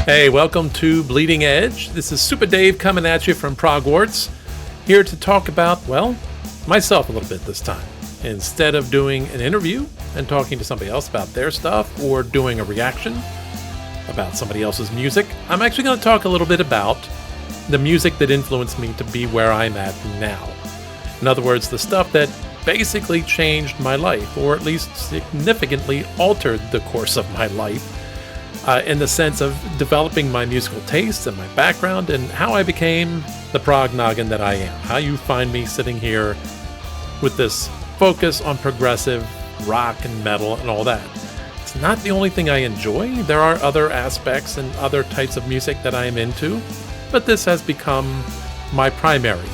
Hey, welcome to Bleeding Edge. This is Super Dave coming at you from Prog-Warts, here to talk about, well, myself a little bit this time. Instead of doing an interview and talking to somebody else about their stuff or doing a reaction about somebody else's music, I'm actually going to talk a little bit about the music that influenced me to be where I'm at now. In other words, the stuff that basically changed my life, or at least significantly altered the course of my life, in the sense of developing my musical tastes and my background and how I became the Prog-Noggin that I am. How you find me sitting here with this focus on progressive rock and metal and all that. It's not the only thing I enjoy. There are other aspects and other types of music that I am into, but this has become my primary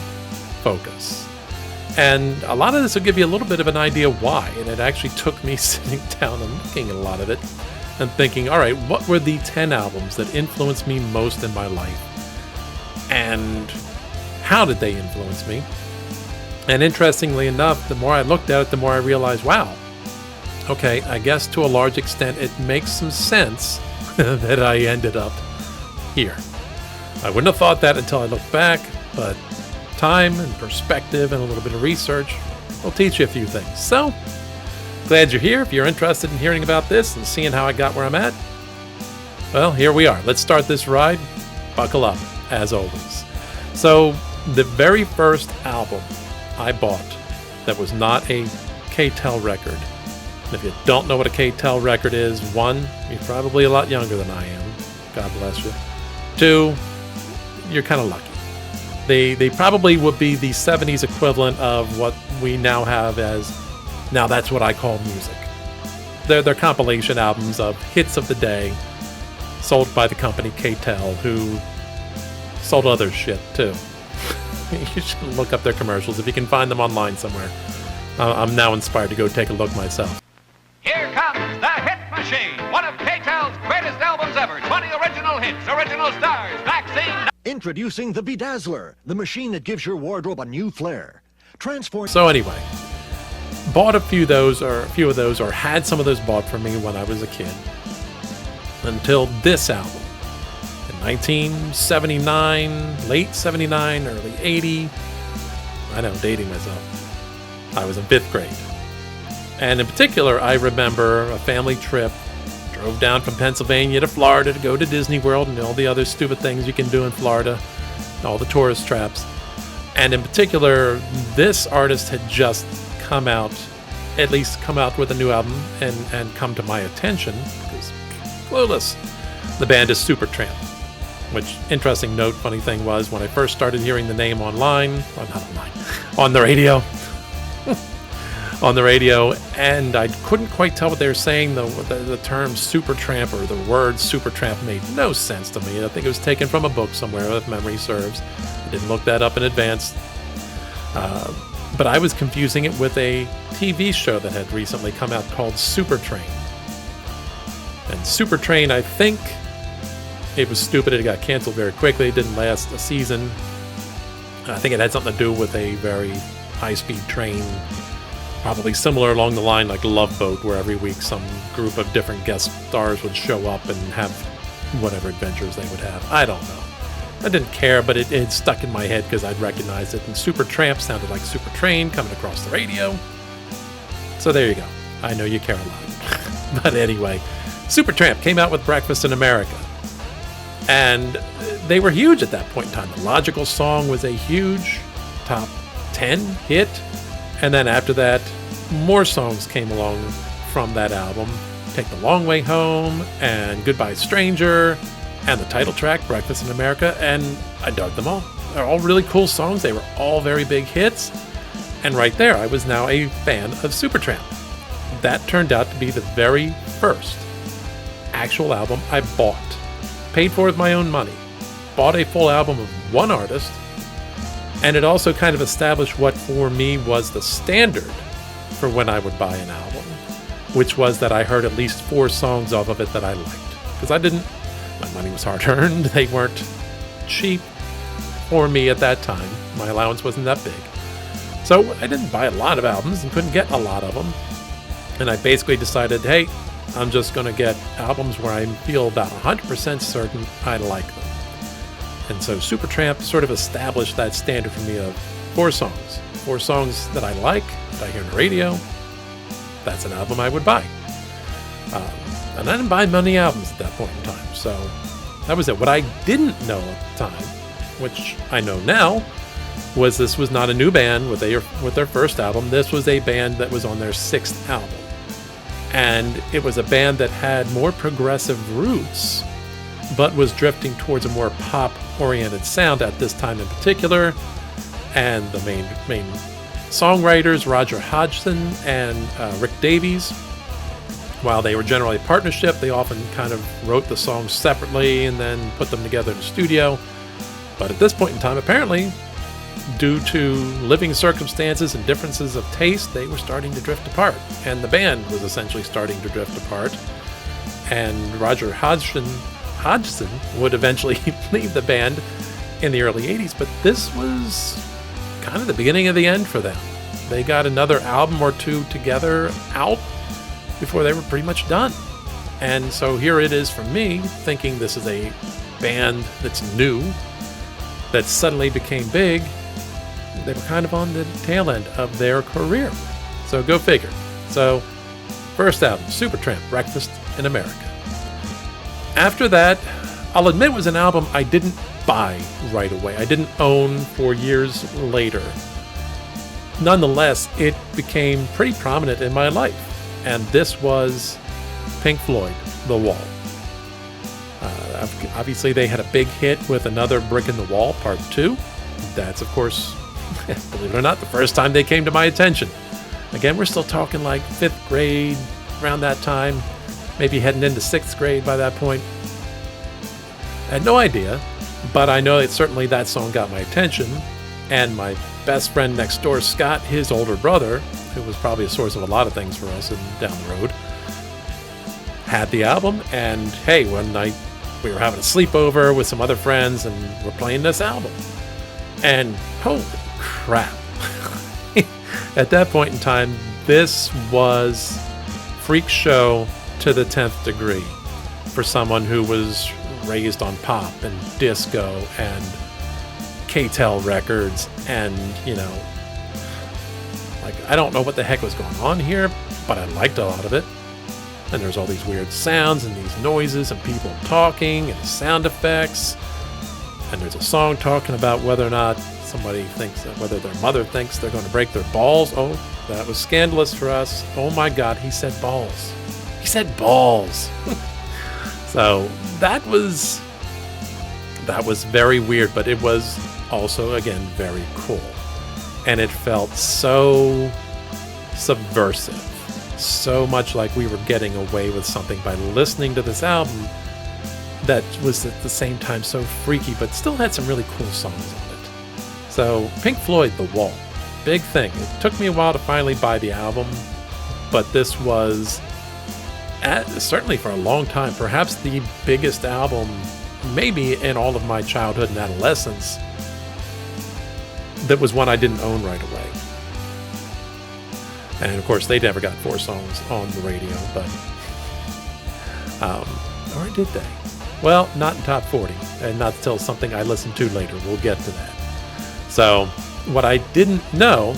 focus. And a lot of this will give you a little bit of an idea why, and it actually took me sitting down and looking at a lot of it and thinking, all right, what were the 10 albums that influenced me most in my life? And how did they influence me? And interestingly enough, the more I looked at it, the more I realized, wow, okay, I guess to a large extent it makes some sense that I ended up here. I wouldn't have thought that until I looked back, but time and perspective and a little bit of research will teach you a few things. So, glad you're here. If you're interested in hearing about this and seeing how I got where I'm at, well, here we are. Let's start this ride. Buckle up, as always. So, the very first album I bought that was not a K-Tel record. And if you don't know what a K-Tel record is, one, you're probably a lot younger than I am. God bless you. Two, you're kind of lucky. They probably would be the 70s equivalent of what we now have as, now that's what I call music. They're compilation albums of hits of the day, sold by the company K-Tel, who sold other shit too. You should look up their commercials if you can find them online somewhere. I'm now inspired to go take a look myself. Here comes the Hit Machine, one of K-Tel's greatest albums ever. 20 original hits, original stars, vaccine. Introducing the Bedazzler, the machine that gives your wardrobe a new flair. Transform. So anyway, bought a few of those, or had some of those bought for me when I was a kid. Until this album. In 1979, late 79, early 80. I know, dating myself. I was in 5th grade. And in particular, I remember a family trip. Drove down from Pennsylvania to Florida to go to Disney World and all the other stupid things you can do in Florida, all the tourist traps. And in particular, this artist had just come out with a new album and come to my attention, because clueless. The band is Tramp, which, interesting note, funny thing was, when I first started hearing the name on the radio, and I couldn't quite tell what they were saying. The term Supertramp or the word Supertramp made no sense to me. I think it was taken from a book somewhere, if memory serves. I didn't look that up in advance. But I was confusing it with a TV show that had recently come out called Super Train. And Super Train, I think it was stupid. It got canceled very quickly. It didn't last a season. I think it had something to do with a very high-speed train, probably similar along the line like Love Boat, where every week some group of different guest stars would show up and have whatever adventures they would have. I don't know. I didn't care, but it stuck in my head because I'd recognized it. And Super Tramp sounded like Super Train coming across the radio. So there you go. I know you care a lot. But anyway, Super Tramp came out with Breakfast in America. And they were huge at that point in time. The Logical Song was a huge top 10 hit. And then after that, more songs came along from that album. Take the Long Way Home and Goodbye Stranger and the title track, Breakfast in America, and I dug them all. They're all really cool songs. They were all very big hits. And right there, I was now a fan of Supertramp. That turned out to be the very first actual album I bought. Paid for with my own money. Bought a full album of one artist. And it also kind of established what for me was the standard for when I would buy an album, which was that I heard at least 4 songs off of it that I liked. Because my money was hard earned. They weren't cheap for me at that time. My allowance wasn't that big. So I didn't buy a lot of albums and couldn't get a lot of them. And I basically decided, hey, I'm just going to get albums where I feel about 100% certain I like them. And so Supertramp sort of established that standard for me of 4 songs. 4 songs that I like, that I hear on the radio. That's an album I would buy. And I didn't buy many albums at that point in time. So that was it. What I didn't know at the time, which I know now, was this was not a new band with their first album. This was a band that was on their 6th album. And it was a band that had more progressive roots, but was drifting towards a more pop-oriented sound at this time in particular. And the main songwriters, Roger Hodgson and Rick Davies, while they were generally a partnership, they often kind of wrote the songs separately and then put them together in the studio. But at this point in time, apparently, due to living circumstances and differences of taste, they were starting to drift apart. And the band was essentially starting to drift apart. And Roger Hodgson would eventually leave the band in the early 80s, but this was kind of the beginning of the end for them. They got another album or 2 together out before they were pretty much done. And so here it is for me, thinking this is a band that's new, that suddenly became big. They were kind of on the tail end of their career. So go figure. So first album, Supertramp, Breakfast in America. After that, I'll admit it was an album I didn't buy right away. I didn't own for years later. Nonetheless, it became pretty prominent in my life. And this was Pink Floyd, The Wall. Obviously, they had a big hit with Another Brick in the Wall, Part 2. That's, of course, believe it or not, the first time they came to my attention. Again, we're still talking like 5th grade, around that time, maybe heading into 6th grade by that point. I had no idea, but I know that certainly that song got my attention. And my best friend next door, Scott, his older brother, who was probably a source of a lot of things for us down the road, had the album. And hey, one night we were having a sleepover with some other friends and we're playing this album. And holy crap. At that point in time, this was freak show to the 10th degree for someone who was raised on pop and disco and K-Tel records and, like, I don't know what the heck was going on here, but I liked a lot of it. And there's all these weird sounds and these noises and people talking and sound effects. And there's a song talking about whether or not whether their mother thinks they're going to break their balls. Oh, that was scandalous for us. Oh my God, he said balls. He said balls. So that was very weird, but it was also, again, very cool. And it felt so subversive. So much like we were getting away with something by listening to this album that was at the same time so freaky, but still had some really cool songs on it. So Pink Floyd, The Wall, big thing. It took me a while to finally buy the album, but this was, certainly for a long time, perhaps the biggest album maybe in all of my childhood and adolescence. That was one I didn't own right away. And of course, they never got 4 songs on the radio, but, or did they? Well, not in Top 40, and not till something I listened to later. We'll get to that. So, what I didn't know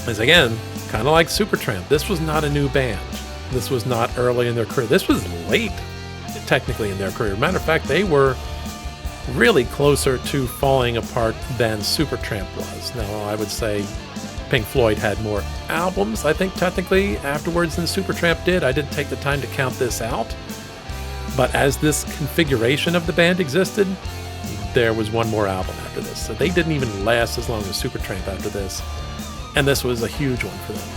is, again, kind of like Supertramp, this was not a new band. This was not early in their career. This was late, technically, in their career. Matter of fact, they were really closer to falling apart than Supertramp was. Now, I would say Pink Floyd had more albums, I think, technically, afterwards than Supertramp did. I didn't take the time to count this out. But as this configuration of the band existed, there was one more album after this. So they didn't even last as long as Supertramp after this. And this was a huge one for them.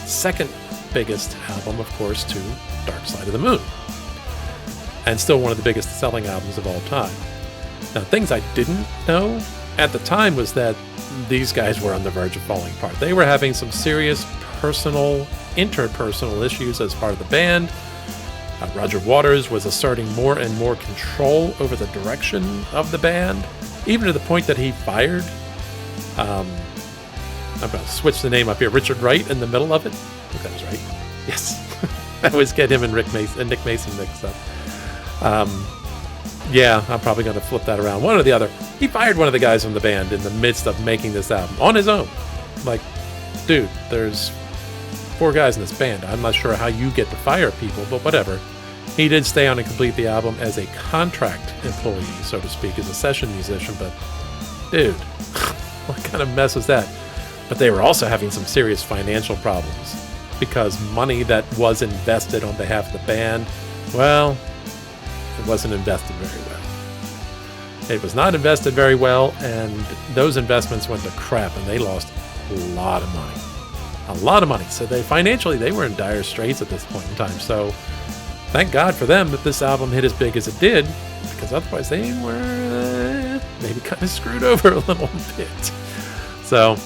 Second biggest album, of course, to Dark Side of the Moon. And still one of the biggest selling albums of all time. Now, things I didn't know at the time was that these guys were on the verge of falling apart. They were having some serious interpersonal issues as part of the band. Roger Waters was asserting more and more control over the direction of the band, even to the point that he fired, I'm going to switch the name up here, Richard Wright in the middle of it. I think that was right. Yes. I always get him and Nick Mason mixed up. Yeah, I'm probably going to flip that around. One or the other. He fired one of the guys from the band in the midst of making this album on his own. Like, dude, there's 4 guys in this band. I'm not sure how you get to fire people, but whatever. He did stay on and complete the album as a contract employee, so to speak, as a session musician, but dude, what kind of mess was that? But they were also having some serious financial problems because money that was invested on behalf of the band, well, it wasn't invested very well. It was not invested very well, and those investments went to crap, and they lost a lot of money. A lot of money. So financially, they were in dire straits at this point in time. So thank God for them that this album hit as big as it did, because otherwise they were maybe kind of screwed over a little bit. So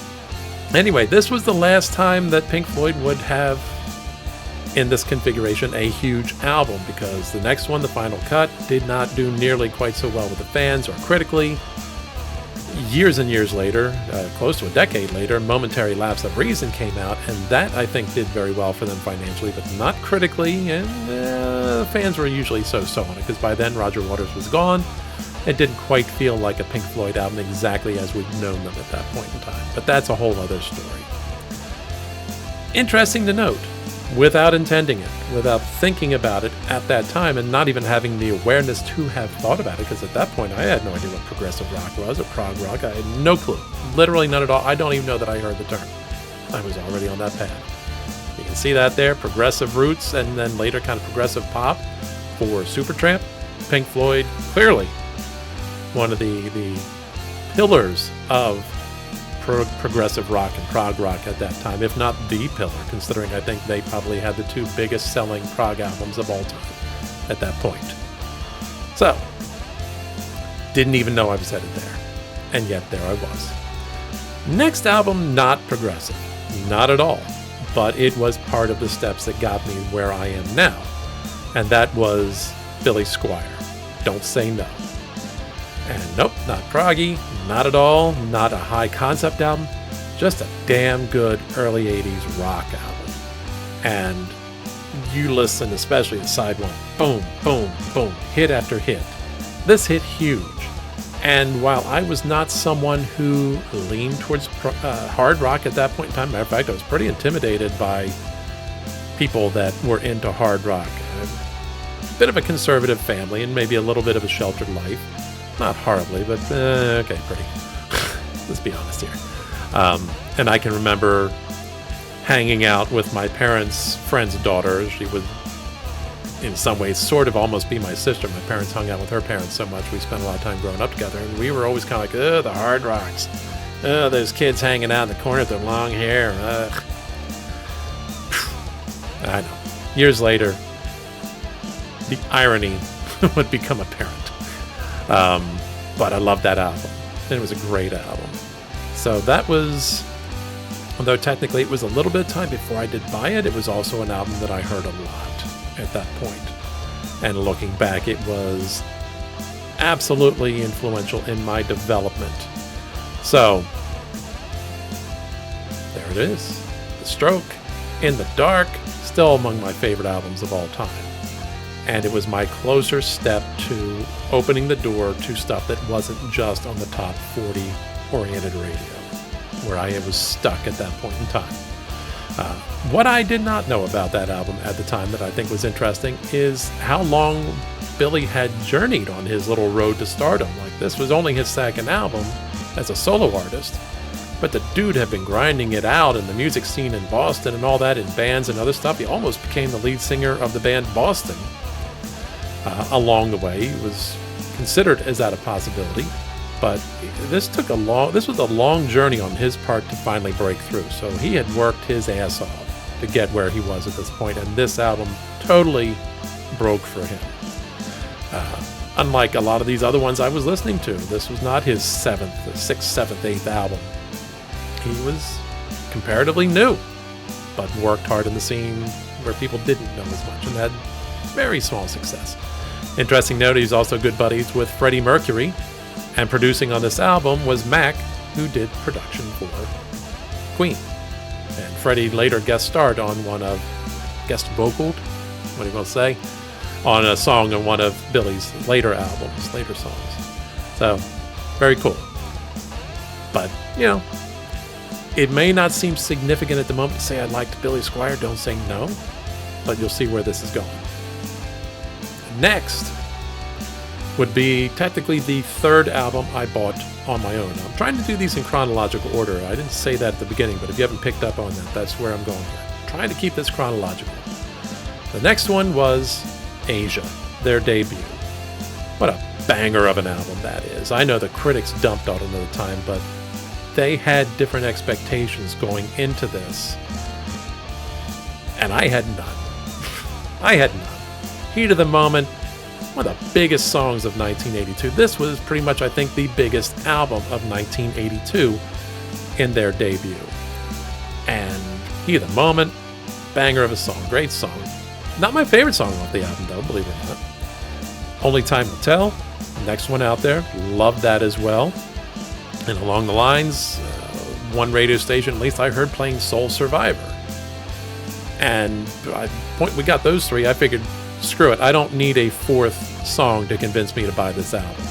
anyway, this was the last time that Pink Floyd would have, in this configuration, a huge album, because the next one, The Final Cut, did not do nearly quite so well with the fans or critically. Years and years later, close to a decade later, Momentary Lapse of Reason came out, and that, I think, did very well for them financially, but not critically, and the fans were usually so-so on it, because by then Roger Waters was gone. It didn't quite feel like a Pink Floyd album exactly as we'd known them at that point in time, but that's a whole other story. Interesting to note, without intending it, without thinking about it at that time, and not even having the awareness to have thought about it, because at that point I had no idea what progressive rock was or prog rock. I had no clue. Literally none at all. I don't even know that I heard the term. I was already on that path. You can see that there, progressive roots, and then later kind of progressive pop for Supertramp. Pink Floyd, clearly one of the pillars of progressive rock and prog rock at that time, if not the pillar, considering I think they probably had the 2 biggest selling prog albums of all time at that point. So, didn't even know I was headed there, and yet there I was. Next album, not progressive, not at all, but it was part of the steps that got me where I am now, and that was Billy Squire, Don't Say No. And nope, not proggy, not at all, not a high concept album, just a damn good early 80s rock album. And you listen, especially to side 1, boom, boom, boom, hit after hit. This hit huge. And while I was not someone who leaned towards hard rock at that point in time, matter of fact, I was pretty intimidated by people that were into hard rock. A bit of a conservative family and maybe a little bit of a sheltered life. Not horribly, but okay, pretty. Let's be honest here. And I can remember hanging out with my parents' friend's daughter. She would, in some ways, sort of almost be my sister. My parents hung out with her parents so much. We spent a lot of time growing up together, and we were always kind of like, the hard rocks. Those kids hanging out in the corner with their long hair. I know. Years later, the irony would become apparent. But I loved that album. And it was a great album. So that was, although technically it was a little bit of time before I did buy it, it was also an album that I heard a lot at that point. And looking back, it was absolutely influential in my development. So, there it is. The Stroke, In the Dark, still among my favorite albums of all time. And it was my closer step to opening the door to stuff that wasn't just on the top 40 oriented radio, where I was stuck at that point in time. What I did not know about that album at the time that I think was interesting is how long Billy had journeyed on his little road to stardom. Like, this was only his 2nd album as a solo artist, but the dude had been grinding it out in the music scene in Boston and all that, in bands and other stuff. He almost became the lead singer of the band Boston. Along the way, it was considered as that a possibility, but this was a long journey on his part to finally break through. So he had worked his ass off to get where he was at this point, and this album totally broke for him. Unlike a lot of these other ones I was listening to, this was not his 6th, 7th, 8th album. He was comparatively new, but worked hard in the scene where people didn't know as much, and had very small success. Interesting note, he's also good buddies with Freddie Mercury, and producing on this album was Mac, who did production for Queen. And Freddie later guest vocaled what do you want to say, on a song on one of Billy's later albums, later songs. So, very cool. But, it may not seem significant at the moment to say I liked Billy Squire. Don't say no, but you'll see where this is going. Next would be technically the third album I bought on my own. I'm trying to do these in chronological order. I didn't say that at the beginning, but if you haven't picked up on that, that's where I'm going here. I'm trying to keep this chronological. The next one was Asia, their debut. What a banger of an album that is. I know the critics dumped on it another time, but they had different expectations going into this. And I had none. I had none. Heat of the moment, one of the biggest songs of 1982. This was pretty much, I think, the biggest album of 1982 in their debut. And Heat of the moment, banger of a song, great song. Not my favorite song off the album, though, believe it or not. Only Time Will Tell, next one out there, loved that as well. And along the lines, one radio station, at least I heard, playing Soul Survivor. And we got those three, I figured, screw it, I don't need a fourth song to convince me to buy this album.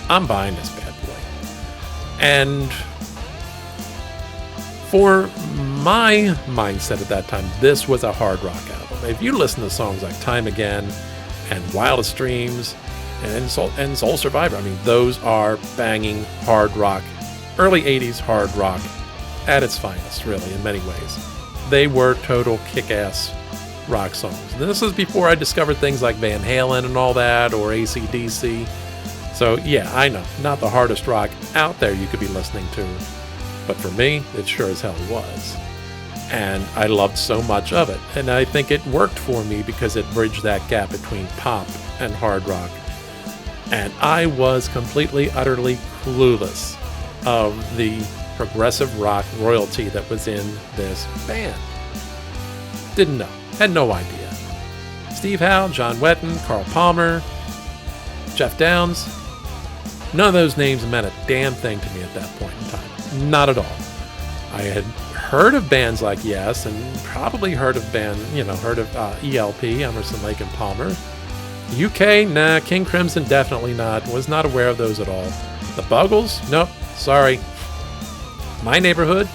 I'm buying this bad boy. And for my mindset at that time, this was a hard rock album. If you listen to songs like Time Again and Wildest Dreams and Soul Survivor, I mean, those are banging hard rock, early 80s hard rock at its finest, really, in many ways. They were total kick-ass rock songs. And this was before I discovered things like Van Halen and all that, or AC/DC. So yeah, I know, not the hardest rock out there you could be listening to, but for me, it sure as hell was. And I loved so much of it. And I think it worked for me because it bridged that gap between pop and hard rock. And I was completely, utterly clueless of the progressive rock royalty that was in this band. Didn't know. Had no idea. Steve Howe, John Wetton, Carl Palmer, Jeff Downs. None of those names meant a damn thing to me at that point in time. Not at all. I had heard of bands like Yes, and probably heard of ELP, Emerson, Lake and Palmer. UK, nah. King Crimson, definitely not. Was not aware of those at all. The Buggles, nope. Sorry. My neighborhood,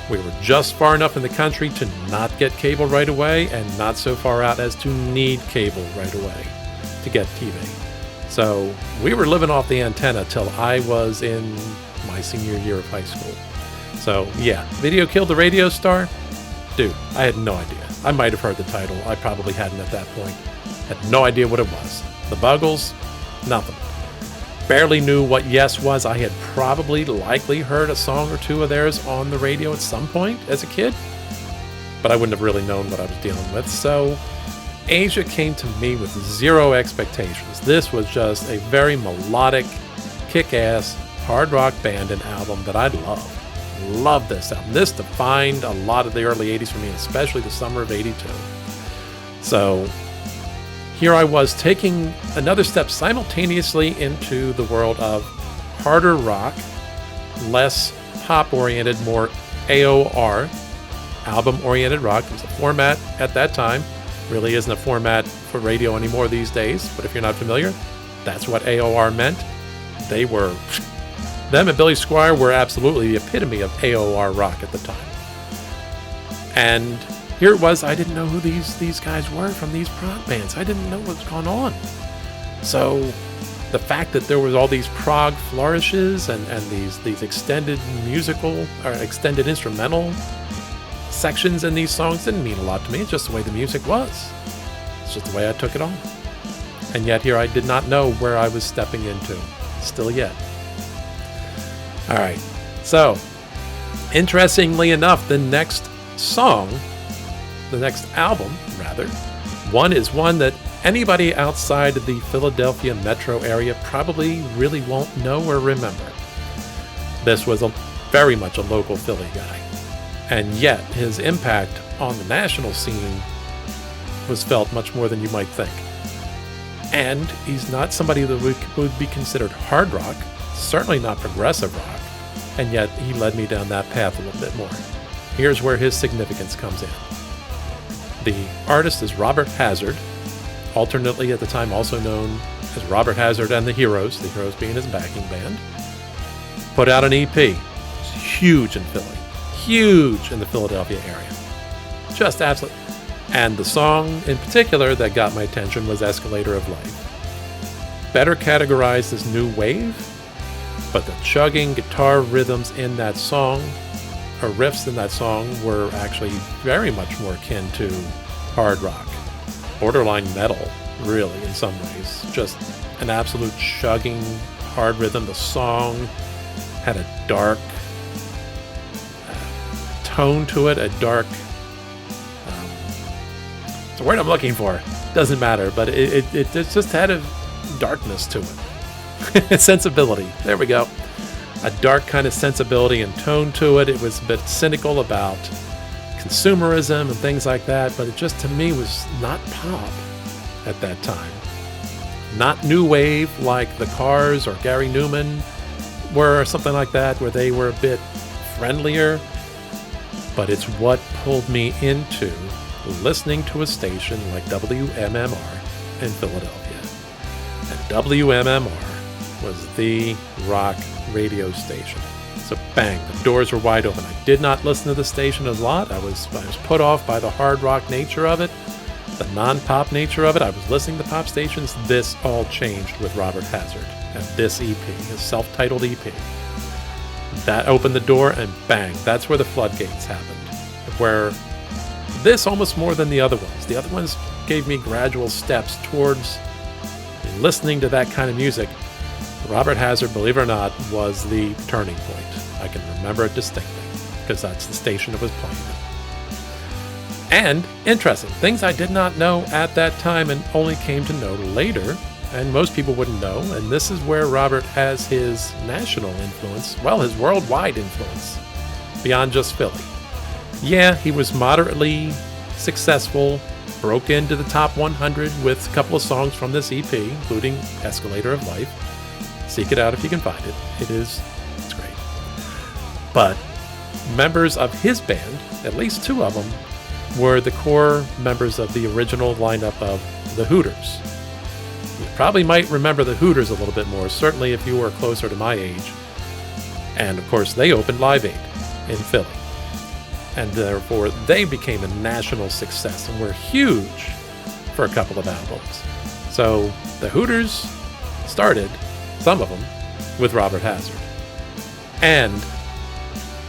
we were just far enough in the country to not get cable right away, and not so far out as to need cable right away to get TV. So we were living off the antenna till I was in my senior year of high school. So yeah, Video Killed the Radio Star? Dude, I had no idea. I might have heard the title. I probably hadn't at that point. Had no idea what it was. The Buggles? Nothing. Barely knew what Yes was. I had probably likely heard a song or two of theirs on the radio at some point as a kid, but I wouldn't have really known what I was dealing with. So Asia came to me with zero expectations. This was just a very melodic, kick-ass, hard rock band and album that I loved. Loved this album. This defined a lot of the early 80s for me, especially the summer of 82. So here I was taking another step simultaneously into the world of harder rock, less pop-oriented, more AOR, album-oriented rock. It was a format at that time. Really isn't a format for radio anymore these days, but if you're not familiar, that's what AOR meant. Them and Billy Squire were absolutely the epitome of AOR rock at the time. And here it was, I didn't know who these guys were from these prog bands. I didn't know what was going on. So the fact that there was all these prog flourishes and these extended musical or extended instrumental sections in these songs didn't mean a lot to me. It's just the way the music was. It's just the way I took it on. And yet here I did not know where I was stepping into. Still yet. All right. So, interestingly enough, the next album, is one that anybody outside of the Philadelphia metro area probably really won't know or remember. This was very much a local Philly guy. And yet, his impact on the national scene was felt much more than you might think. And he's not somebody that would be considered hard rock, certainly not progressive rock, and yet he led me down that path a little bit more. Here's where his significance comes in. The artist is Robert Hazard, alternately at the time also known as Robert Hazard and the Heroes being his backing band, put out an EP. It's huge in Philly, huge in the Philadelphia area. Just absolutely. And the song in particular that got my attention was Escalator of Life. Better categorized as new wave, but the chugging guitar rhythms in that song, or riffs in that song, were actually very much more akin to hard rock, borderline metal, really, in some ways. Just an absolute chugging hard rhythm. The song had a dark tone to it, a dark... it's a word I'm looking for. Doesn't matter, but it just had a darkness to it. Sensibility. There we go. A dark kind of sensibility and tone to it. It was a bit cynical about consumerism and things like that, but it just, to me, was not pop at that time. Not new wave like the Cars or Gary Newman were, or something like that, where they were a bit friendlier. But it's what pulled me into listening to a station like WMMR in Philadelphia. And WMMR was the rock radio station. So bang, the doors were wide open. I did not listen to the station a lot. I was put off by the hard rock nature of it, the non-pop nature of it. I was listening to pop stations. This all changed with Robert Hazard and this EP, his self-titled EP. That opened the door, and bang, that's where the floodgates happened. Where this, almost more than the other ones. The other ones gave me gradual steps towards listening to that kind of music. Robert Hazard, believe it or not, was the turning point. I can remember it distinctly, because that's the station it was playing in. And, interesting, things I did not know at that time and only came to know later, and most people wouldn't know, and this is where Robert has his national influence, well, his worldwide influence, beyond just Philly. Yeah, he was moderately successful, broke into the top 100 with a couple of songs from this EP, including Escalator of Life. Seek it out if you can find it. It's great. But members of his band, at least two of them, were the core members of the original lineup of the Hooters. You probably might remember the Hooters a little bit more, certainly if you were closer to my age. And of course, they opened Live Aid in Philly. And therefore, they became a national success and were huge for a couple of albums. So the Hooters started, some of them, with Robert Hazard. And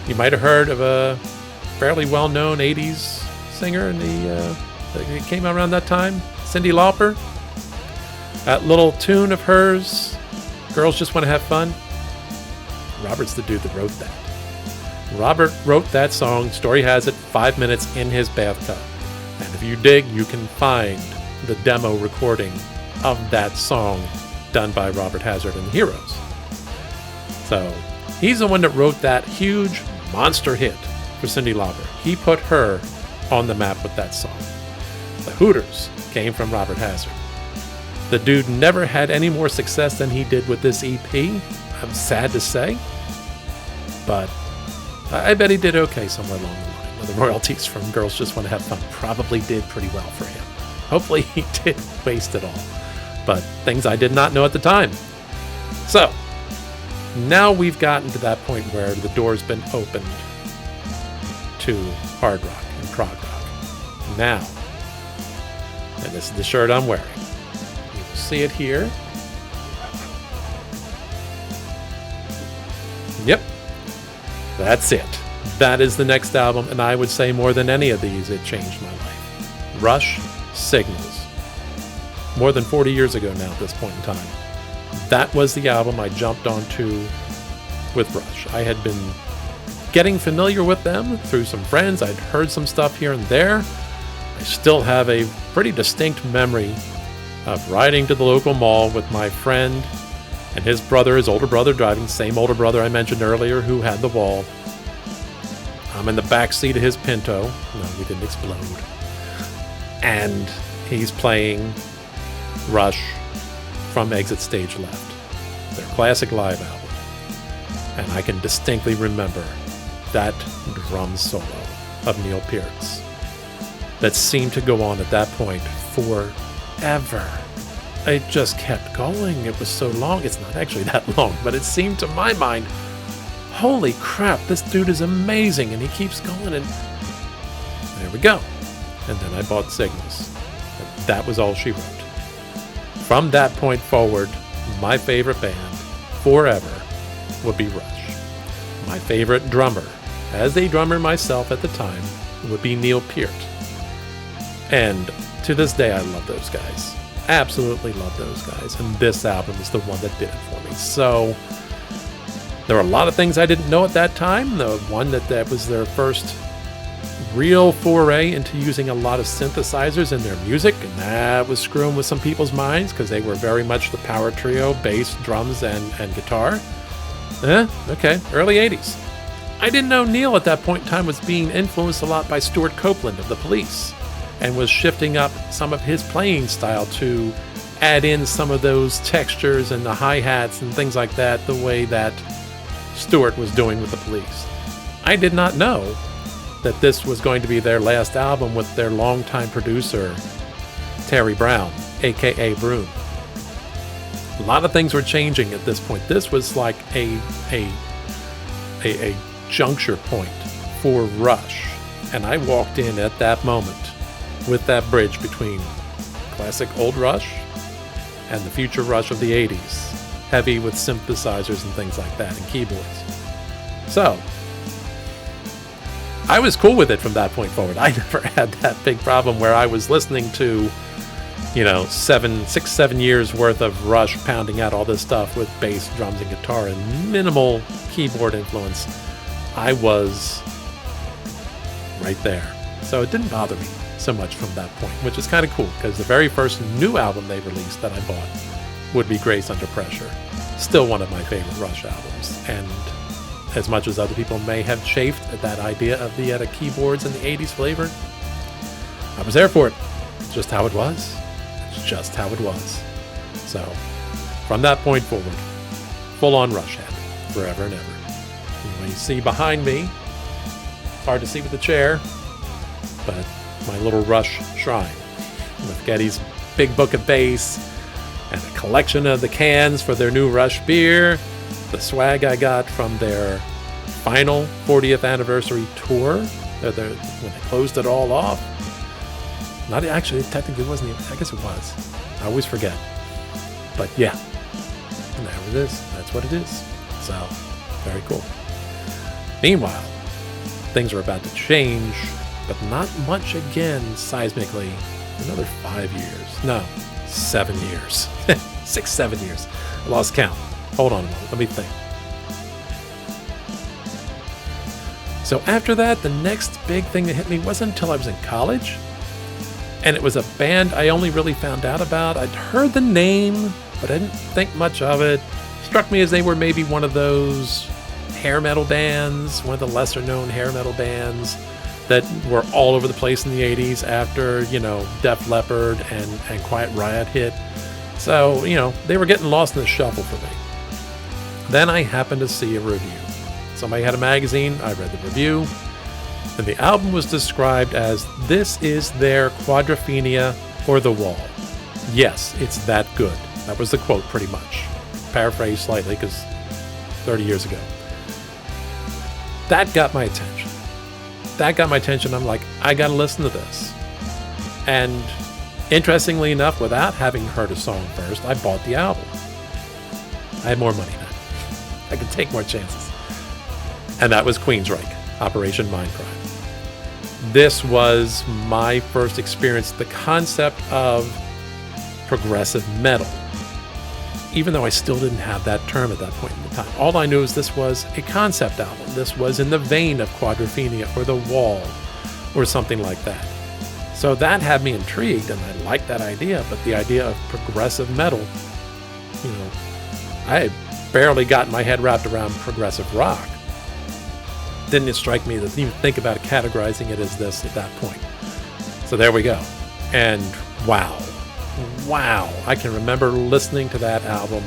you might have heard of a fairly well-known 80s singer that came out around that time, Cyndi Lauper. That little tune of hers, Girls Just Want to Have Fun. Robert's the dude that wrote that. Robert wrote that song, story has it, 5 minutes in his bathtub. And if you dig, you can find the demo recording of that song done by Robert Hazard and the Heroes. So he's the one that wrote that huge monster hit for Cyndi Lauper. He put her on the map with that song. The Hooters came from Robert Hazard. The dude never had any more success than he did with this EP. I'm sad to say, but I bet he did okay somewhere along the line. The royalties from Girls Just Want to Have Fun probably did pretty well for him. Hopefully he didn't waste it all. But things I did not know at the time. So, now we've gotten to that point where the door's been opened to hard rock and prog rock. Now, and this is the shirt I'm wearing. You will see it here. Yep. That's it. That is the next album, and I would say more than any of these, it changed my life. Rush, Signals. More than 40 years ago now at this point in time. That was the album I jumped onto with Rush. I had been getting familiar with them through some friends. I'd heard some stuff here and there. I still have a pretty distinct memory of riding to the local mall with my friend and his brother, his older brother driving, same older brother I mentioned earlier who had the wall. I'm in the back seat of his Pinto. No, we didn't explode. And he's playing Rush from Exit Stage Left, their classic live album. And I can distinctly remember that drum solo of Neil Peart's that seemed to go on at that point for forever. It just kept going. It was so long. It's not actually that long, but it seemed to my mind, holy crap, this dude is amazing, and he keeps going, and there we go. And then I bought Signals. And that was all she wrote. From that point forward, my favorite band forever would be Rush. My favorite drummer, as a drummer myself at the time, would be Neil Peart. And to this day, I love those guys. Absolutely love those guys. And this album is the one that did it for me. So there were a lot of things I didn't know at that time. The one that was their first real foray into using a lot of synthesizers in their music, and that was screwing with some people's minds because they were very much the power trio, bass, drums, and guitar. Okay, early 80s. I didn't know Neil at that point in time was being influenced a lot by Stuart Copeland of The Police, and was shifting up some of his playing style to add in some of those textures and the hi-hats and things like that the way that Stuart was doing with The Police. I did not know that this was going to be their last album with their longtime producer, Terry Brown, aka Broom. A lot of things were changing at this point. This was like a juncture point for Rush, and I walked in at that moment with that bridge between classic old Rush and the future Rush of the 80s, heavy with synthesizers and things like that and keyboards. So I was cool with it from that point forward. I never had that big problem where I was listening to, 7 years worth of Rush pounding out all this stuff with bass, drums, and guitar and minimal keyboard influence. I was right there. So it didn't bother me so much from that point, which is kind of cool because the very first new album they released that I bought would be Grace Under Pressure. Still one of my favorite Rush albums. And as much as other people may have chafed at that idea of the keyboards and the 80s flavor, I was there for it. It's just how it was. It's just how it was. So, from that point forward, full-on Rush head, forever and ever. And you see behind me, hard to see with the chair, but my little Rush shrine with Getty's big book of bass and a collection of the cans for their new Rush beer, the swag I got from their final 40th anniversary tour, when they closed it all off. Not actually, it technically wasn't even, I guess it was. I always forget. But yeah, and there it is. That's what it is. So, very cool. Meanwhile, things are about to change, but not much again seismically. Another 5 years. No, 7 years. 6, 7 years. I lost count. Hold on a moment. Let me think. So after that, the next big thing that hit me wasn't until I was in college. And it was a band I only really found out about. I'd heard the name, but I didn't think much of it. Struck me as they were maybe one of those hair metal bands, one of the lesser known hair metal bands that were all over the place in the 80s after, Def Leppard and Quiet Riot hit. So, they were getting lost in the shuffle for me. Then I happened to see a review. Somebody had a magazine, I read the review, and the album was described as, "This is their Quadrophenia or The Wall." Yes, it's that good. That was the quote pretty much. Paraphrased slightly because 30 years ago. That got my attention. I'm like, I gotta listen to this. And interestingly enough, without having heard a song first, I bought the album. I had more money then. I could take more chances. And that was Queensryche, Operation Mindcrime. This was my first experience, the concept of progressive metal. Even though I still didn't have that term at that point in time. All I knew is this was a concept album. This was in the vein of Quadrophenia or The Wall or something like that. So that had me intrigued, and I liked that idea, but the idea of progressive metal, I had barely gotten my head wrapped around progressive rock. Didn't strike me to even think about categorizing it as this at that point. So there we go. And wow, I can remember listening to that album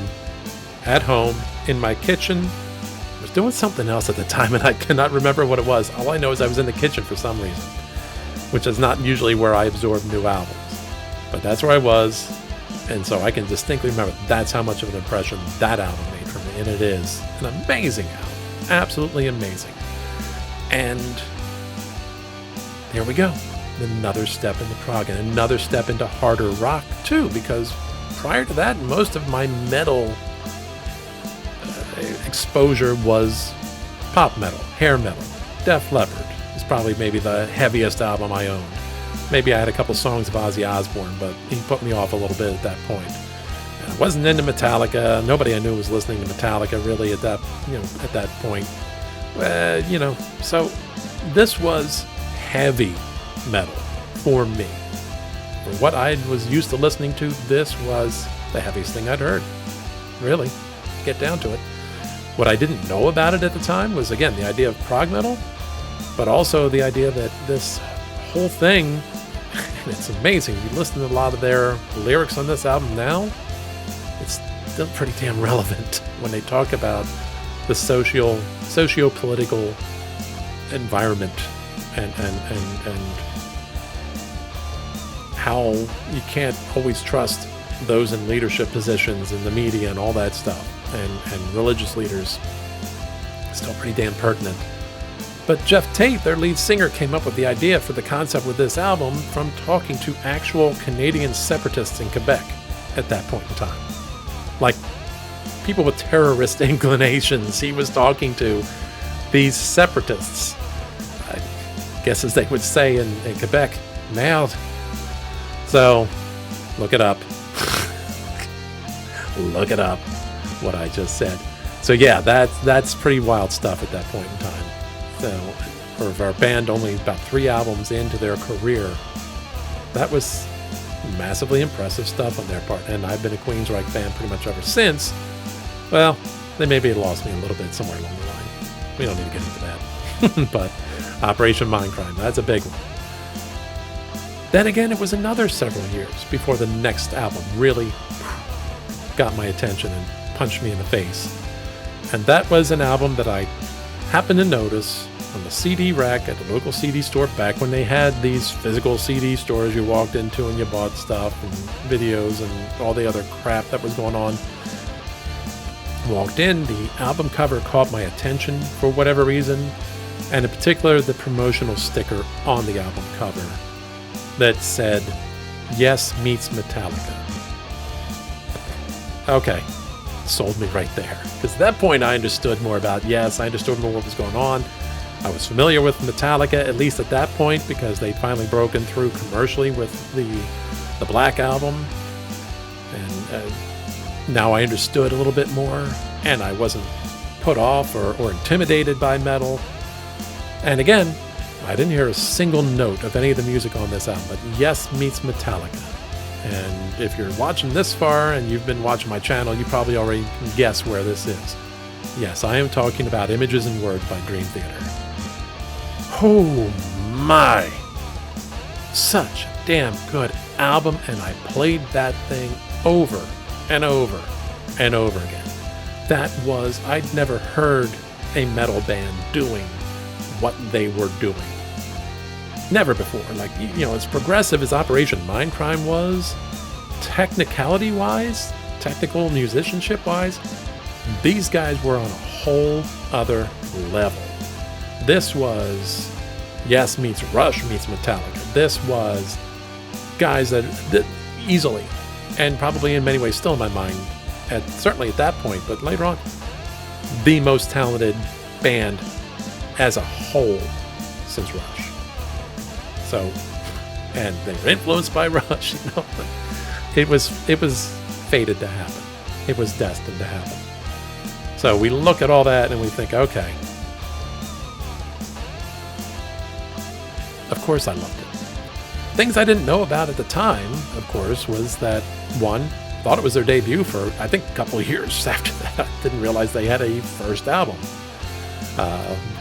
at home in my kitchen. I was doing something else at the time, and I cannot remember what it was. All I know is I was in the kitchen for some reason, which is not usually where I absorb new albums. But that's where I was. And so I can distinctly remember that's how much of an impression that album made for me. And it is an amazing album. Absolutely amazing. And there we go. Another step into prog and another step into harder rock too, because prior to that, most of my metal exposure was pop metal, hair metal. Def Leppard is probably maybe the heaviest album I owned. Maybe I had a couple songs of Ozzy Osbourne, but he put me off a little bit at that point. And I wasn't into Metallica. Nobody I knew was listening to Metallica really at that, at that point. So this was heavy metal for me. For what I was used to listening to, this was the heaviest thing I'd heard. Really, get down to it. What I didn't know about it at the time was, again, the idea of prog metal, but also the idea that this whole thing, and it's amazing, you listen to a lot of their lyrics on this album now, it's still pretty damn relevant when they talk about the socio-political environment and how you can't always trust those in leadership positions in the media and all that stuff, and religious leaders. Still pretty damn pertinent. But Jeff Tate, their lead singer, came up with the idea for the concept with this album from talking to actual Canadian separatists in Quebec at that point in time. Like people with terrorist inclinations. He was talking to these separatists, I guess as they would say in Quebec, now. So, look it up. Look it up, what I just said. So yeah, that's pretty wild stuff at that point in time. So, for our band only about 3 albums into their career, that was massively impressive stuff on their part. And I've been a Queensryche fan pretty much ever since. Well, they maybe lost me a little bit somewhere along the line. We don't need to get into that. But Operation Mindcrime, that's a big one. Then again, it was another several years before the next album really got my attention and punched me in the face. And that was an album that I happened to notice on the CD rack at the local CD store back when they had these physical CD stores you walked into and you bought stuff and videos and all the other crap that was going on. Walked in, the album cover caught my attention for whatever reason, and in particular the promotional sticker on the album cover that said, "Yes meets Metallica." Okay, sold me right there. Because at that point I understood more about Yes, I understood more what was going on. I was familiar with Metallica, at least at that point, because they'd finally broken through commercially with the Black Album. And now I understood a little bit more, and I wasn't put off or intimidated by metal. And again, I didn't hear a single note of any of the music on this album, but Yes meets Metallica. And if you're watching this far and you've been watching my channel, you probably already can guess where this is. Yes, I am talking about Images and Words by Dream Theater. Oh my! Such a damn good album, and I played that thing over and over and over again. I'd never heard a metal band doing what they were doing. Never before. Like, as progressive as Operation Mindcrime was, technicality-wise, technical musicianship-wise, these guys were on a whole other level. This was Yes meets Rush meets Metallica. This was guys that easily, and probably in many ways still in my mind, certainly at that point, but later on, the most talented band as a whole since Rush. So, and they were influenced by Rush, It was fated to happen. It was destined to happen. So we look at all that and we think, okay. Of course I loved it. Things I didn't know about at the time, of course, was that, one, thought it was their debut for, I think, a couple of years after that. I didn't realize they had a first album,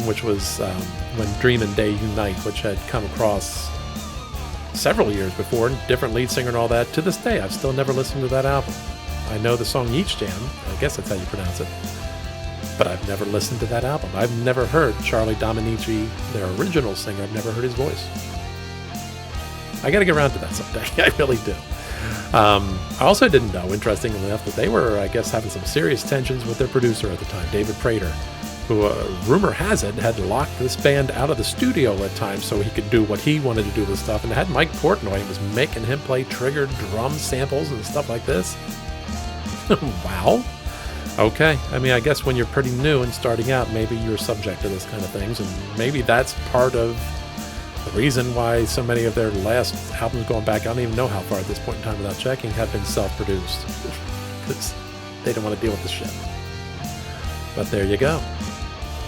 which was When Dream and Day Unite, which had come across several years before, different lead singer and all that. To this day, I've still never listened to that album. I know the song Each Jam, I guess that's how you pronounce it, but I've never listened to that album. I've never heard Charlie Dominici, their original singer. I've never heard his voice. I gotta get around to that someday. I really do. I also didn't know, interestingly enough, that they were, I guess, having some serious tensions with their producer at the time, David Prater, who, rumor has it, had locked this band out of the studio at times so he could do what he wanted to do with stuff, and had Mike Portnoy and was making him play triggered drum samples and stuff like this. Wow. Okay. I mean, I guess when you're pretty new and starting out, maybe you're subject to this kind of things, and maybe that's part of the reason why so many of their last albums going back, I don't even know how far at this point in time without checking, have been self-produced. Because they don't want to deal with the shit. But there you go.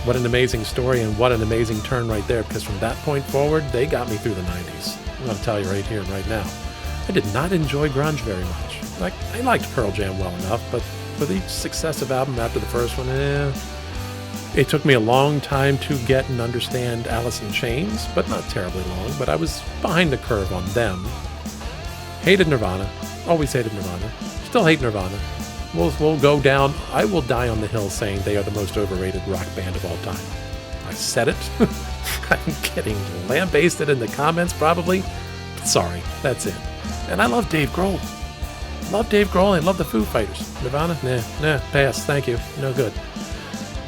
What an amazing story, and what an amazing turn right there, because from that point forward, they got me through the 90s. I'm going to tell you right here and right now. I did not enjoy grunge very much. Like, I liked Pearl Jam well enough, but with each successive album after the first one, it took me a long time to get and understand Alice in Chains, but not terribly long, but I was behind the curve on them. Hated Nirvana. Always hated Nirvana. Still hate Nirvana. We'll go down. I will die on the hill saying they are the most overrated rock band of all time. I said it. I'm getting lambasted in the comments probably. But sorry, that's it. And I love Dave Grohl. Love Dave Grohl and love the Foo Fighters. Nirvana? Nah, pass. Thank you. No good.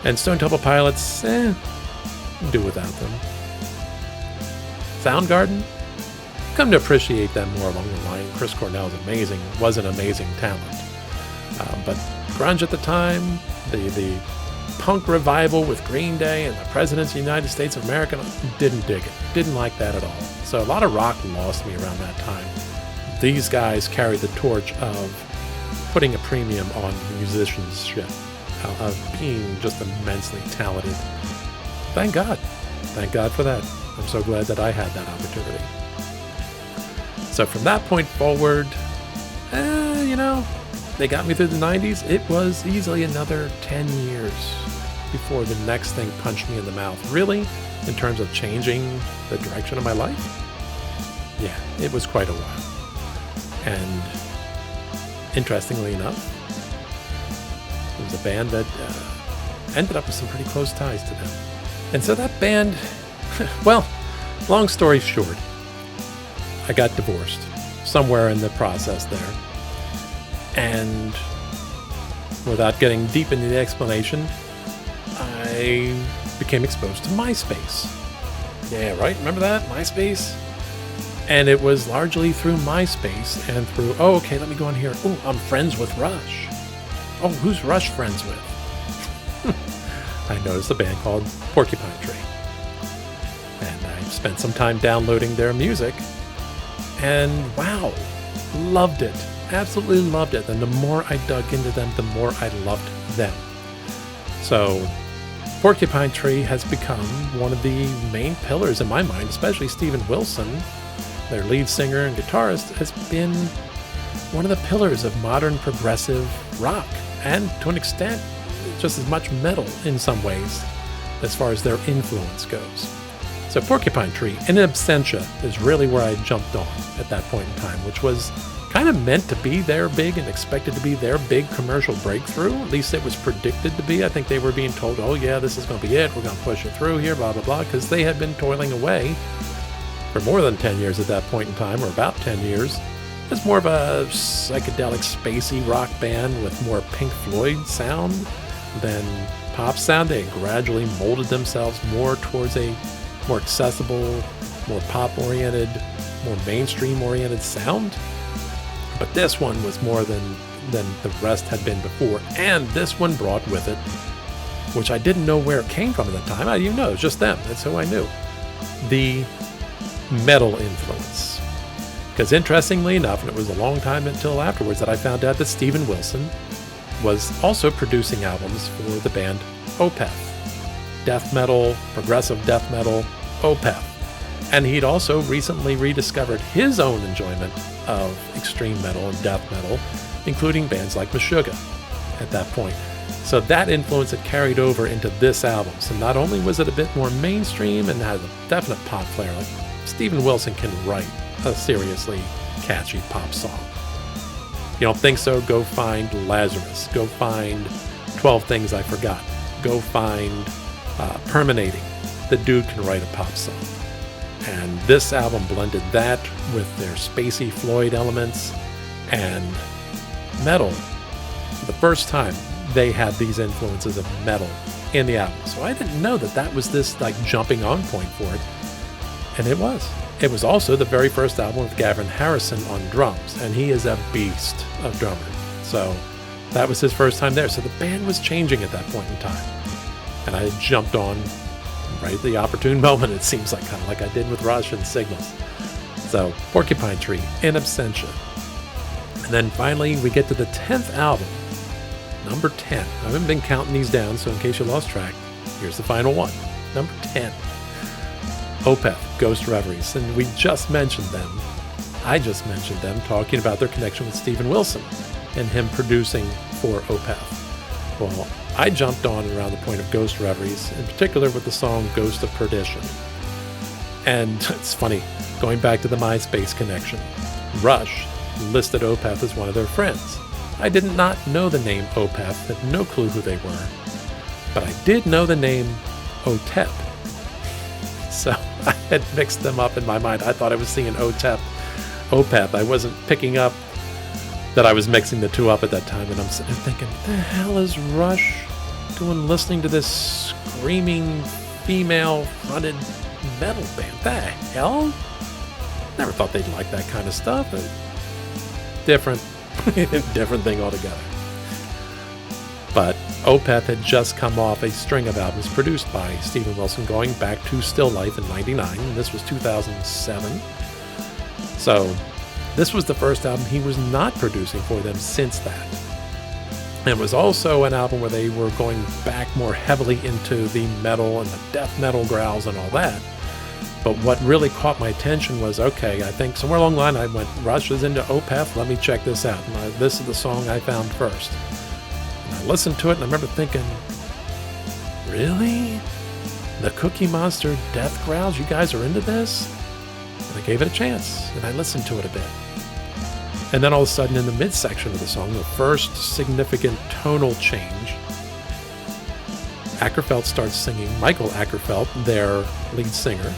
And Stone Temple Pilots, do without them. Soundgarden? Come to appreciate them more along the line. Chris Cornell is amazing. Was an amazing talent. But grunge at the time, the punk revival with Green Day and the Presidents of the United States of America, didn't dig it. Didn't like that at all. So a lot of rock lost me around that time. These guys carried the torch of putting a premium on musicianship, of being just immensely talented. Thank God. Thank God for that. I'm so glad that I had that opportunity. So from that point forward, they got me through the 90s. It was easily another 10 years before the next thing punched me in the mouth. Really, in terms of changing the direction of my life? Yeah, it was quite a while. And interestingly enough, it was a band that ended up with some pretty close ties to them. And so that band, well, long story short, I got divorced somewhere in the process there. And without getting deep into the explanation, I became exposed to MySpace. Yeah, right? Remember that? MySpace? And it was largely through MySpace and through, let me go on here. Oh, I'm friends with Rush. Oh, who's Rush friends with? I noticed a band called Porcupine Tree. And I spent some time downloading their music. And wow, loved it. Absolutely loved it. And the more I dug into them, the more I loved them. So Porcupine Tree has become one of the main pillars in my mind, especially Steven Wilson, their lead singer and guitarist, has been one of the pillars of modern progressive rock, and to an extent, just as much metal in some ways, as far as their influence goes. So Porcupine Tree, in absentia, is really where I jumped on at that point in time, which was kind of meant to be their big and expected to be their big commercial breakthrough. At least it was predicted to be. I think they were being told, oh yeah, this is going to be it. We're going to push it through here, blah, blah, blah, because they had been toiling away for more than 10 years at that point in time, or about 10 years. It's more of a psychedelic, spacey rock band with more Pink Floyd sound than pop sound. They gradually molded themselves more towards a more accessible, more pop-oriented, more mainstream-oriented sound. But this one was more than the rest had been before. And this one brought with it, which I didn't know where it came from at the time. I didn't know. It was just them. That's who I knew. The metal influence. Because interestingly enough, and it was a long time until afterwards that I found out that Steven Wilson was also producing albums for the band Opeth. Death metal, progressive death metal, Opeth. And he'd also recently rediscovered his own enjoyment of extreme metal and death metal, including bands like Meshuggah at that point. So that influence had carried over into this album. So not only was it a bit more mainstream and had a definite pop flair, like Steven Wilson can write a seriously catchy pop song. You don't think so? Go find Lazarus. Go find 12 Things I Forgot. Go find Permeating. The dude can write a pop song. And this album blended that with their spacey Floyd elements And metal, for the first time, they had these influences of metal in the album. So I didn't know that that was this like jumping on point for it. And it was. It was also the very first album with Gavin Harrison on drums, and he is a beast of drummer. So that was his first time there. So the band was changing at that point in time. And I jumped on right at the opportune moment, it seems like, kind of like I did with Rush and Signals. So Porcupine Tree, In Absentia. And then finally we get to the 10th album, number 10. I haven't been counting these down, so in case you lost track, here's the final one. Number 10. Opeth, Ghost Reveries. And we just mentioned them. I just mentioned them talking about their connection with Steven Wilson and him producing for Opeth. Well, I jumped on around the point of Ghost Reveries, in particular with the song Ghost of Perdition. And it's funny, going back to the MySpace connection, Rush listed Opeth as one of their friends. I did not know the name Opeth, had no clue who they were, but I did know the name Otep. So I had mixed them up in my mind. I thought I was singing Opeth. I wasn't picking up that I was mixing the two up at that time, and I'm sitting there thinking, what the hell is Rush doing listening to this screaming female-fronted metal band? The hell? Never thought they'd like that kind of stuff. Different thing altogether. But Opeth had just come off a string of albums produced by Steven Wilson going back to Still Life in '99, and this was 2007. So this was the first album he was not producing for them since that. And it was also an album where they were going back more heavily into the metal and the death metal growls and all that. But what really caught my attention was, okay, I think somewhere along the line I went, Rush is into Opeth, let me check this out. And this is the song I found first. And I listened to it and I remember thinking, really? The Cookie Monster death growls? You guys are into this? And I gave it a chance and I listened to it a bit. And then all of a sudden in the midsection of the song, the first significant tonal change, Ackerfeld starts singing, Michael Ackerfeld, their lead singer,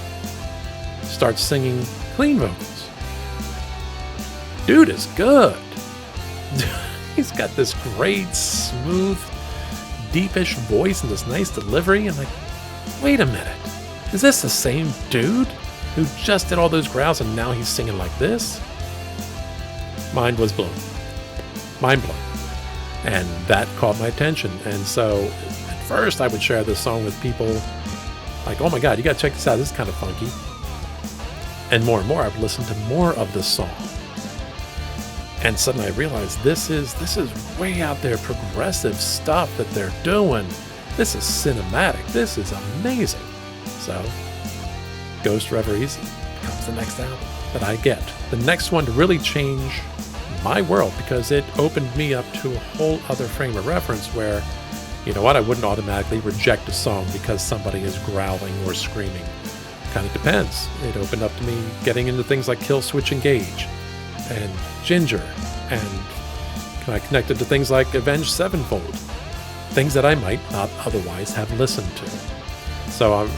starts singing clean vocals. Dude is good. He's got this great, smooth, deepish voice and this nice delivery. And like, wait a minute. Is this the same dude who just did all those growls and now he's singing like this? Mind was blown. Mind blown. And that caught my attention. And so at first I would share this song with people like, oh my God, you got to check this out. This is kind of funky. And more I would listen to more of the song. And suddenly I realized this is way out there progressive stuff that they're doing. This is cinematic. This is amazing. So Ghost Reveries becomes the next album that I get. The next one to really change my world because it opened me up to a whole other frame of reference where, you know what, I wouldn't automatically reject a song because somebody is growling or screaming. Kind of depends. It opened up to me getting into things like Kill Switch Engage and Ginger, and I connected to things like Avenged Sevenfold, things that I might not otherwise have listened to. So I'm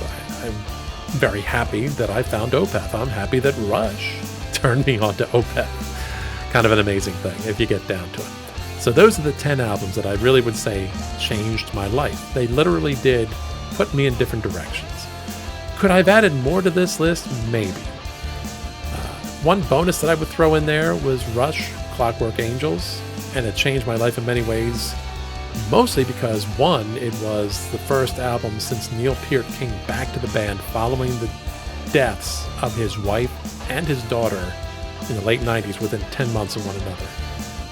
very happy that I found Opeth. I'm happy that Rush turned me on to Opeth. Kind of an amazing thing if you get down to it. So those are the 10 albums that I really would say changed my life. They literally did put me in different directions. Could I have added more to this list? Maybe. One bonus that I would throw in there was Rush, Clockwork Angels, and it changed my life in many ways, mostly because, one, it was the first album since Neil Peart came back to the band following the deaths of his wife and his daughter in the late 90s within 10 months of one another.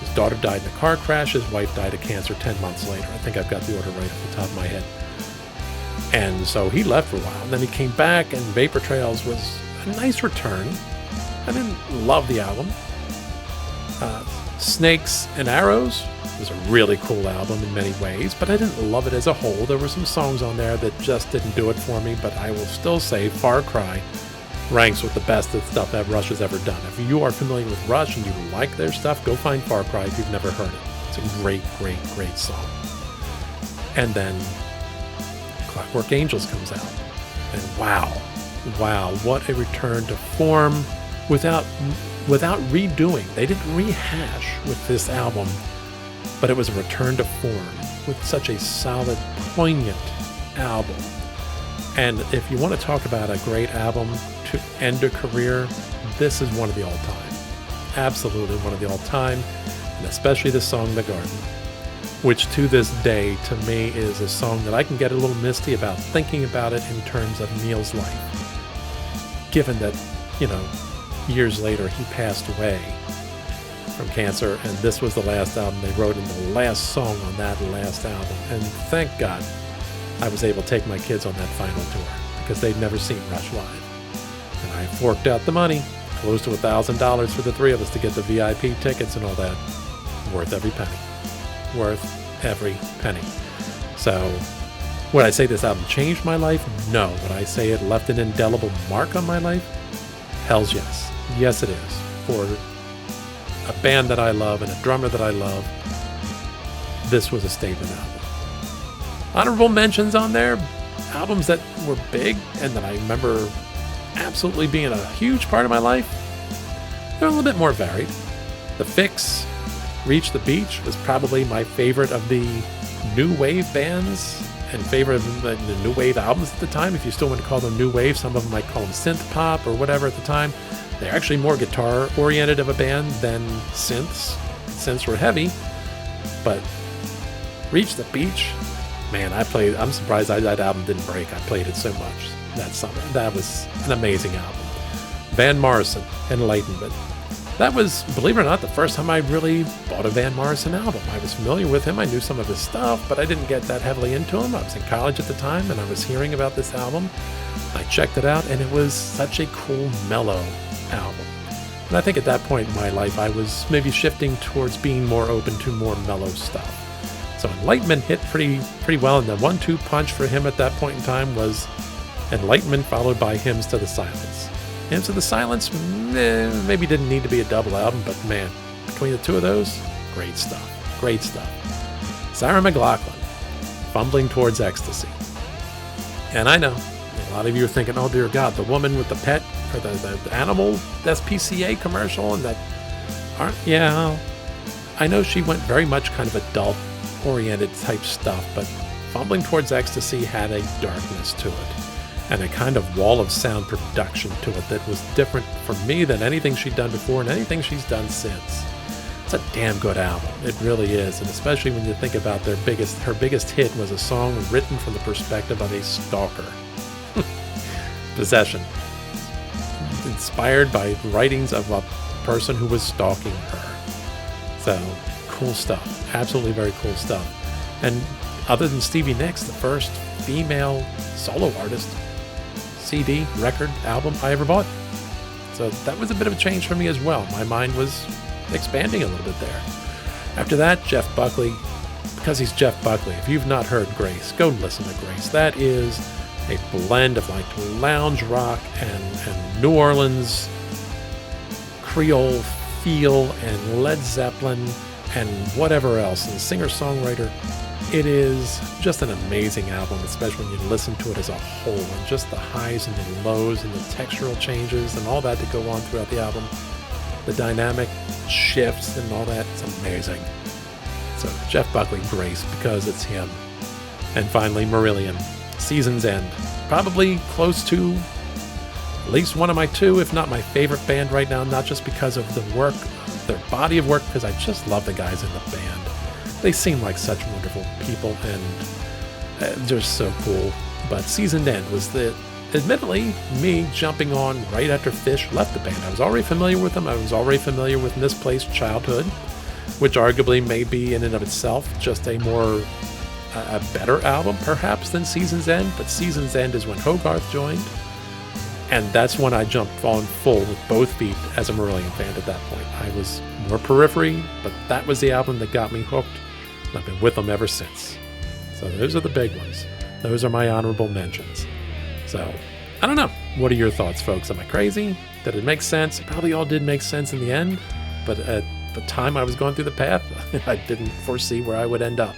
His daughter died in a car crash, his wife died of cancer 10 months later. I think I've got the order right off the top of my head. And so he left for a while, and then he came back, and Vapor Trails was a nice return. I didn't love the album. Snakes and Arrows was a really cool album in many ways, but I didn't love it as a whole. There were some songs on there that just didn't do it for me, but I will still say Far Cry ranks with the best of stuff that Rush has ever done. If you are familiar with Rush and you like their stuff, go find Far Cry if you've never heard it. It's a great, great, great song. And then Clockwork Angels comes out. And wow, what a return to form without redoing. They didn't rehash with this album, but it was a return to form with such a solid, poignant album. And if you want to talk about a great album to end a career, this is one of the all-time. Absolutely one of the all-time, and especially the song The Garden, which to this day, to me, is a song that I can get a little misty about thinking about it in terms of Neil's life. Given that, years later he passed away from cancer, and this was the last album they wrote and the last song on that last album. And thank God I was able to take my kids on that final tour, because they'd never seen Rush live. And I forked out the money, close to $1,000 for the three of us to get the VIP tickets and all that. Worth every penny. Worth every penny. So, would I say this album changed my life? No. Would I say it left an indelible mark on my life? Hell's yes. Yes, it is. For a band that I love and a drummer that I love, this was a statement album. Honorable mentions on there, albums that were big and that I remember absolutely being a huge part of my life. They're a little bit more varied. The Fix, Reach the Beach was probably my favorite of the new wave bands and favorite of the new wave albums at the time. If you still want to call them new wave, some of them might call them synth pop or whatever at the time. They're actually more guitar oriented of a band than synths. Synths were heavy, but Reach the Beach, man, I'm surprised that album didn't break. I played it so much that summer. That was an amazing album. Van Morrison, Enlightenment. That was, believe it or not, the first time I really bought a Van Morrison album. I was familiar with him. I knew some of his stuff, but I didn't get that heavily into him. I was in college at the time, and I was hearing about this album. I checked it out, and it was such a cool, mellow album. And I think at that point in my life, I was maybe shifting towards being more open to more mellow stuff. So Enlightenment hit pretty well, and the 1-2 punch for him at that point in time was Enlightenment followed by Hymns to the Silence. Hymns to the Silence maybe didn't need to be a double album, but man, between the two of those, great stuff. Great stuff. Sarah McLachlan, Fumbling Towards Ecstasy. And I know, a lot of you are thinking, oh dear God, the woman with the pet, or the animal SPCA commercial, and that yeah, I know she went very much kind of adult-oriented type stuff, but Fumbling Towards Ecstasy had a darkness to it, and a kind of wall of sound production to it that was different for me than anything she'd done before and anything she's done since. It's a damn good album. It really is, and especially when you think about her biggest hit was a song written from the perspective of a stalker. Possession. Inspired by writings of a person who was stalking her. So, cool stuff. Absolutely very cool stuff. And other than Stevie Nicks, the first female solo artist CD, record, album I ever bought. So that was a bit of a change for me as well. My mind was expanding a little bit there. After that, Jeff Buckley, because he's Jeff Buckley. If you've not heard Grace, go listen to Grace. That is a blend of like lounge rock and New Orleans Creole feel and Led Zeppelin and whatever else, and singer-songwriter. It is just an amazing album, especially when you listen to it as a whole, and just the highs and the lows and the textural changes and all that that go on throughout the album. The dynamic shifts and all that, it's amazing. So Jeff Buckley, Grace, because it's him. And finally, Marillion, Season's End. Probably close to at least one of my two, if not my favorite band right now, not just because of the work, their body of work, because I just love the guys in the band. They seem like such wonderful people, and they're so cool. But Season's End was admittedly, me jumping on right after Fish left the band. I was already familiar with them. I was already familiar with Misplaced Childhood, which arguably may be in and of itself just a better album, perhaps, than Season's End. But Season's End is when Hogarth joined, and that's when I jumped on full with both feet as a Marillion fan at that point. I was more periphery, but that was the album that got me hooked. And I've been with them ever since. So those are the big ones. Those are my honorable mentions. So, I don't know. What are your thoughts, folks? Am I crazy? Did it make sense? It probably all did make sense in the end. But at the time I was going through the path, I didn't foresee where I would end up.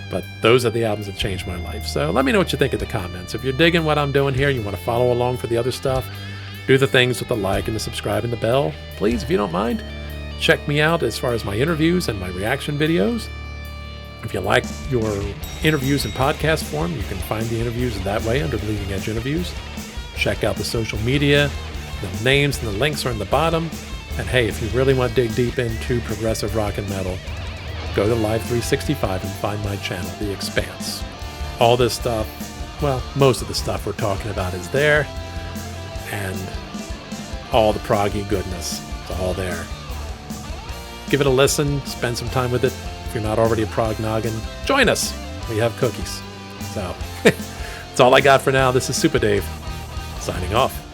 But those are the albums that changed my life. So let me know what you think in the comments. If you're digging what I'm doing here and you want to follow along for the other stuff, Do the things with the like and the subscribe and the bell. Please, if you don't mind, check me out as far as my interviews and my reaction videos. If you like your interviews in podcast form, you can find the interviews that way under Bleeding Edge Interviews. Check out the social media. The names and the links are in the bottom. And hey, if you really want to dig deep into progressive rock and metal, go to Live 365 and find my channel, The Expanse. All this stuff, well, most of the stuff we're talking about is there. And all the proggy goodness is all there. Give it a listen, spend some time with it. If you're not already a Prog-Noggin, join us. We have cookies. So, that's all I got for now. This is Super Dave, signing off.